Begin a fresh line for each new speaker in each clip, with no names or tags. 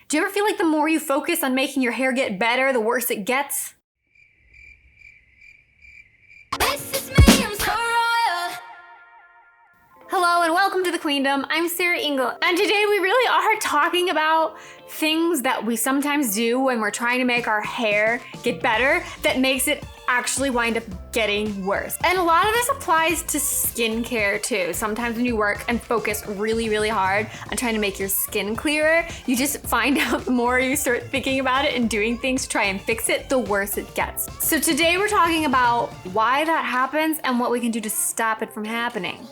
Do you ever feel like the more you focus on making your hair get better, the worse it gets? This is me, I'm so royal. Hello and welcome to the Queendom. I'm Sarah Engel, and today we really are talking about things that we sometimes do when we're trying to make our hair get better that makes it actually wind up getting worse. And a lot of this applies to skincare too. Sometimes when you work and focus really, really hard on trying to make your skin clearer, you just find out the more you start thinking about it and doing things to try and fix it, the worse it gets. So today we're talking about why that happens and what we can do to stop it from happening.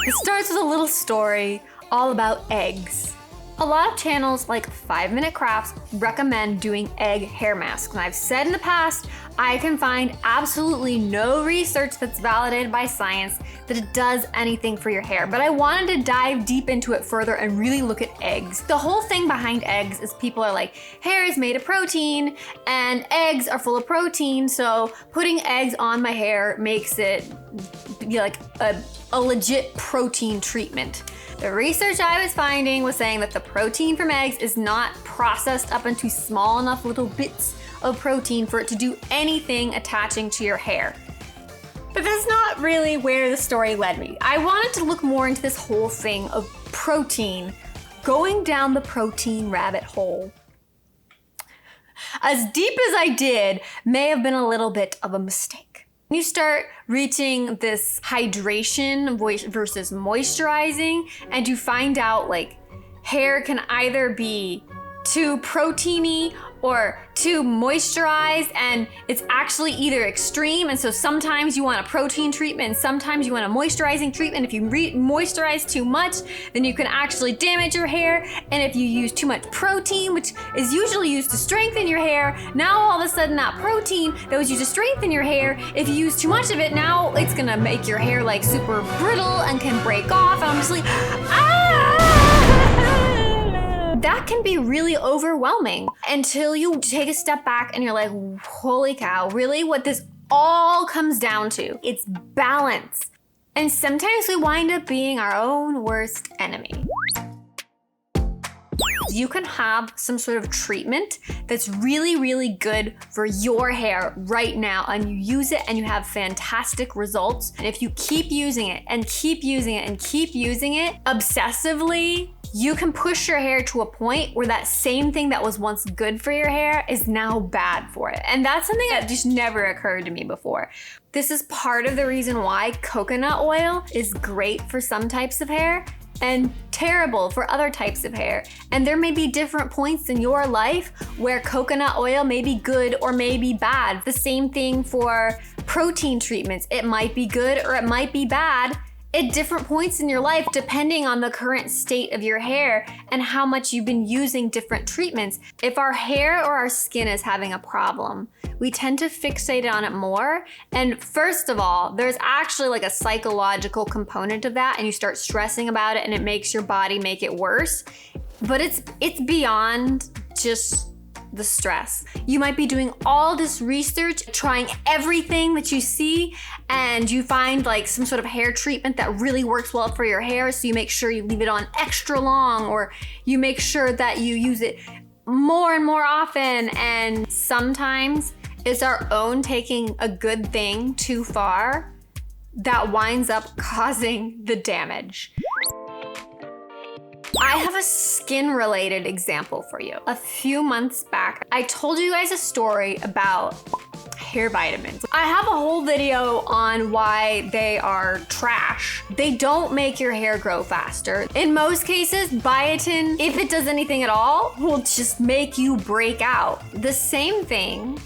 It starts with a little story all about eggs. A lot of channels like 5 Minute Crafts recommend doing egg hair masks. And I've said in the past, I can find absolutely no research that's validated by science that it does anything for your hair. But I wanted to dive deep into it further and really look at eggs. The whole thing behind eggs is people are like, hair is made of protein and eggs are full of protein. So putting eggs on my hair makes it like a legit protein treatment. The research I was finding was saying that the protein from eggs is not processed up into small enough little bits of protein for it to do anything attaching to your hair. But that's not really where the story led me. I wanted to look more into this whole thing of protein, going down the protein rabbit hole. As deep as I did may have been a little bit of a mistake. You start reaching this hydration versus moisturizing, and you find out like hair can either be too proteiny or too moisturized, and it's actually either extreme. And so sometimes you want a protein treatment and sometimes you want a moisturizing treatment. If you moisturize too much, then you can actually damage your hair. And if you use too much protein, which is usually used to strengthen your hair, now all of a sudden that protein that was used to strengthen your hair, if you use too much of it, now it's gonna make your hair like super brittle and can break off. And I'm just like, that can be really overwhelming until you take a step back and you're like, holy cow, really what this all comes down to? It's balance. And sometimes we wind up being our own worst enemy. You can have some sort of treatment that's really, really good for your hair right now, and you use it and you have fantastic results. And if you keep using it and keep using it and keep using it obsessively, you can push your hair to a point where that same thing that was once good for your hair is now bad for it. And that's something that just never occurred to me before. This is part of the reason why coconut oil is great for some types of hair and terrible for other types of hair. And there may be different points in your life where coconut oil may be good or may be bad. The same thing for protein treatments. It might be good or it might be bad at different points in your life, depending on the current state of your hair and how much you've been using different treatments. If our hair or our skin is having a problem, we tend to fixate on it more. And first of all, there's actually like a psychological component of that, and you start stressing about it and it makes your body make it worse. But it's beyond just the stress. You might be doing all this research, trying everything that you see, and you find like some sort of hair treatment that really works well for your hair, so you make sure you leave it on extra long, or you make sure that you use it more and more often. And sometimes it's our own taking a good thing too far that winds up causing the damage. I have a skin-related example for you. A few months back, I told you guys a story about hair vitamins. I have a whole video on why they are trash. They don't make your hair grow faster. In most cases, biotin, if it does anything at all, will just make you break out. The same thing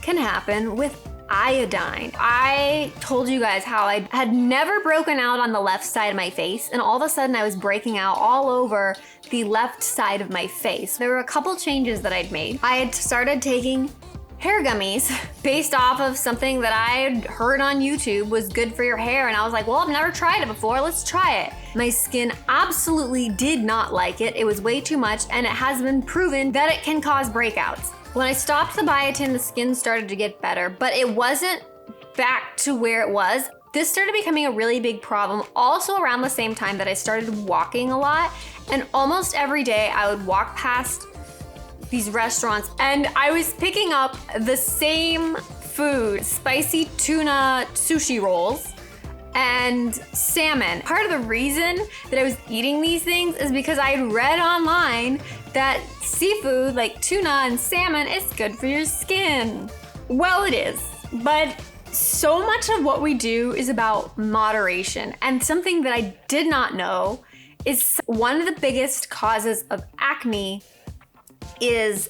can happen with iodine. I told you guys how I had never broken out on the left side of my face, and all of a sudden I was breaking out all over the left side of my face. There were a couple changes that I'd made. I had started taking hair gummies based off of something that I had heard on YouTube was good for your hair, and I was like, well, I've never tried it before, let's try it. My skin absolutely did not like it. It was way too much, and it has been proven that it can cause breakouts. When I stopped the biotin, the skin started to get better, but it wasn't back to where it was. This started becoming a really big problem also around the same time that I started walking a lot. And almost every day I would walk past these restaurants and I was picking up the same food, spicy tuna sushi rolls and salmon. Part of the reason that I was eating these things is because I had read online that seafood like tuna and salmon is good for your skin. Well, it is, but so much of what we do is about moderation. And something that I did not know is one of the biggest causes of acne is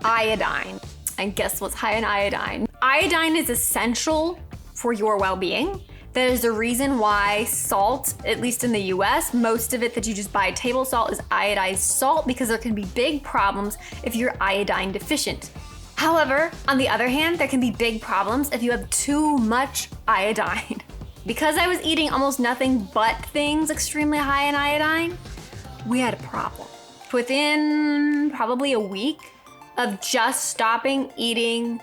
iodine. And guess what's high in iodine? Iodine is essential for your well-being. That is the reason why salt, at least in the US, most of it that you just buy table salt is iodized salt, because there can be big problems if you're iodine deficient. However, on the other hand, there can be big problems if you have too much iodine. Because I was eating almost nothing but things extremely high in iodine, we had a problem. Within probably a week of just stopping eating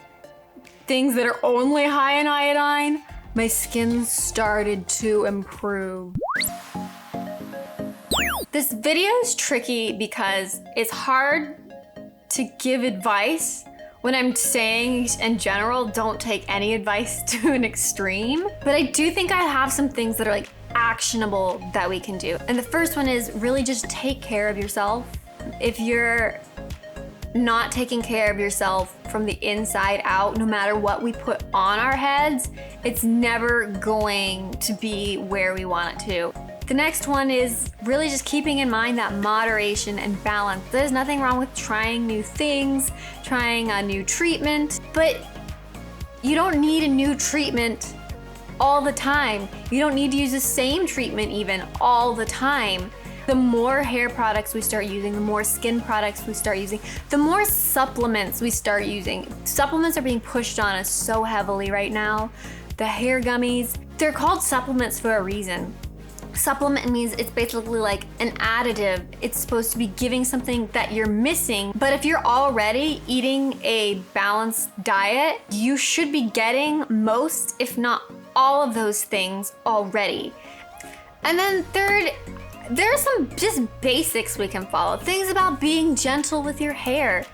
things that are only high in iodine, my skin started to improve. This video is tricky because it's hard to give advice when I'm saying in general, don't take any advice to an extreme. But I do think I have some things that are like actionable that we can do. And the first one is really just take care of yourself. If you're not taking care of yourself from the inside out, no matter what we put on our heads, it's never going to be where we want it to. The next one is really just keeping in mind that moderation and balance. There's nothing wrong with trying new things, trying a new treatment, but you don't need a new treatment all the time. You don't need to use the same treatment even all the time. The more hair products we start using, the more skin products we start using, the more supplements we start using. Supplements are being pushed on us so heavily right now. The hair gummies, they're called supplements for a reason. Supplement means it's basically like an additive. It's supposed to be giving something that you're missing. But if you're already eating a balanced diet, you should be getting most, if not all of those things already. And then third, there are some just basics we can follow. Things about being gentle with your hair.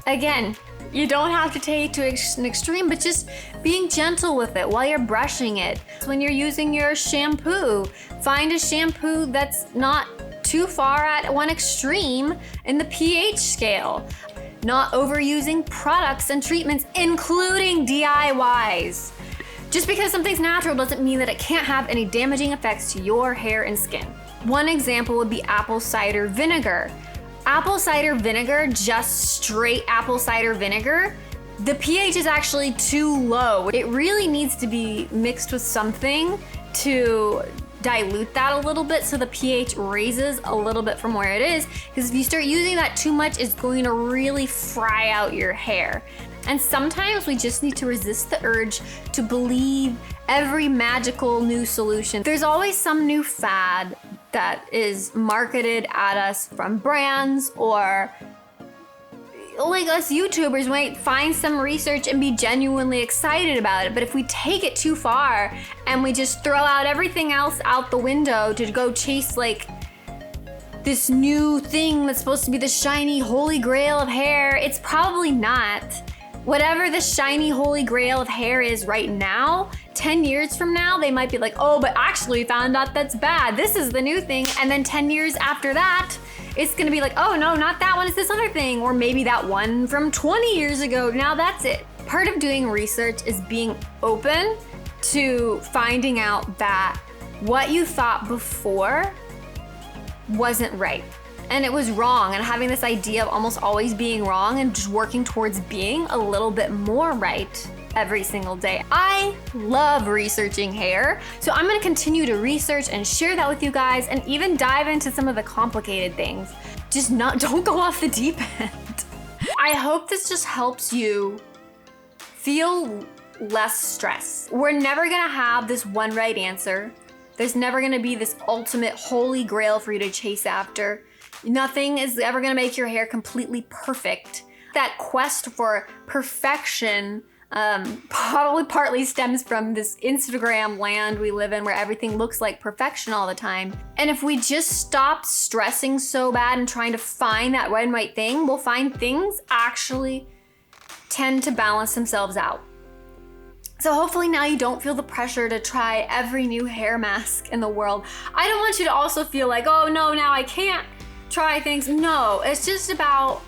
Again, you don't have to take it to an extreme, but just being gentle with it while you're brushing it. When you're using your shampoo, find a shampoo that's not too far at one extreme in the pH scale. Not overusing products and treatments, including DIYs. Just because something's natural doesn't mean that it can't have any damaging effects to your hair and skin. One example would be apple cider vinegar. Apple cider vinegar, just straight apple cider vinegar, the pH is actually too low. It really needs to be mixed with something to dilute that a little bit so the pH raises a little bit from where it is, because if you start using that too much, it's going to really fry out your hair. And sometimes we just need to resist the urge to believe every magical new solution. There's always some new fad that is marketed at us from brands, or like us YouTubers might find some research and be genuinely excited about it. But if we take it too far and we just throw out everything else out the window to go chase like this new thing that's supposed to be the shiny holy grail of hair, it's probably not. Whatever the shiny holy grail of hair is right now, 10 years from now, they might be like, oh, but actually found out that's bad. This is the new thing. And then 10 years after that, it's gonna be like, oh no, not that one, it's this other thing. Or maybe that one from 20 years ago, now that's it. Part of doing research is being open to finding out that what you thought before wasn't right. And it was wrong, and having this idea of almost always being wrong and just working towards being a little bit more right every single day. I love researching hair, so I'm gonna continue to research and share that with you guys, and even dive into some of the complicated things. Don't go off the deep end. I hope this just helps you feel less stress. We're never gonna have this one right answer. There's never gonna be this ultimate holy grail for you to chase after. Nothing is ever gonna make your hair completely perfect. That quest for perfection Probably partly stems from this Instagram land we live in where everything looks like perfection all the time. And if we just stop stressing so bad and trying to find that one right thing, we'll find things actually tend to balance themselves out. So hopefully now you don't feel the pressure to try every new hair mask in the world. I don't want you to also feel like, oh no, now I can't try things. No, it's just about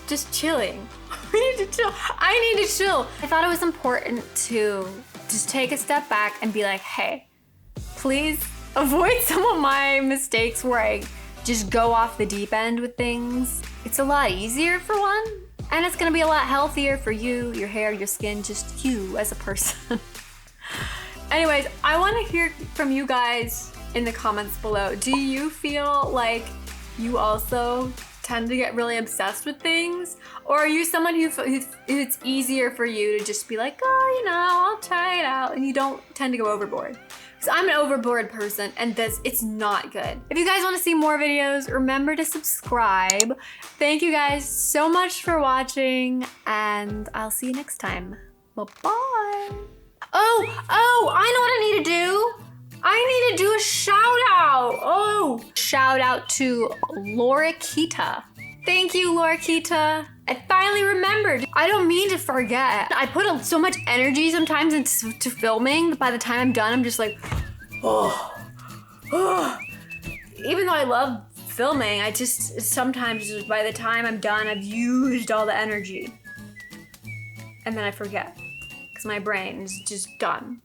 just chilling. We need to chill. I need to chill. I thought it was important to just take a step back and be like, hey, please avoid some of my mistakes where I just go off the deep end with things. It's a lot easier for one. And it's gonna be a lot healthier for you, your hair, your skin, just you as a person. Anyways, I wanna hear from you guys in the comments below. Do you feel like you also tend to get really obsessed with things? Or are you someone who it's easier for you to just be like, oh, you know, I'll try it out, and you don't tend to go overboard? Because I'm an overboard person, and it's not good. If you guys want to see more videos, remember to subscribe. Thank you guys so much for watching, and I'll see you next time. Bye-bye. Oh, I know what I need to do. I need to do a shout out. Oh, shout out to Laura-Kita. Thank you, Laura-Kita. I finally remembered. I don't mean to forget. I put so much energy sometimes into filming, but by the time I'm done, I'm just like, oh. Even though I love filming, I just sometimes by the time I'm done, I've used all the energy. And then I forget, because my brain is just done.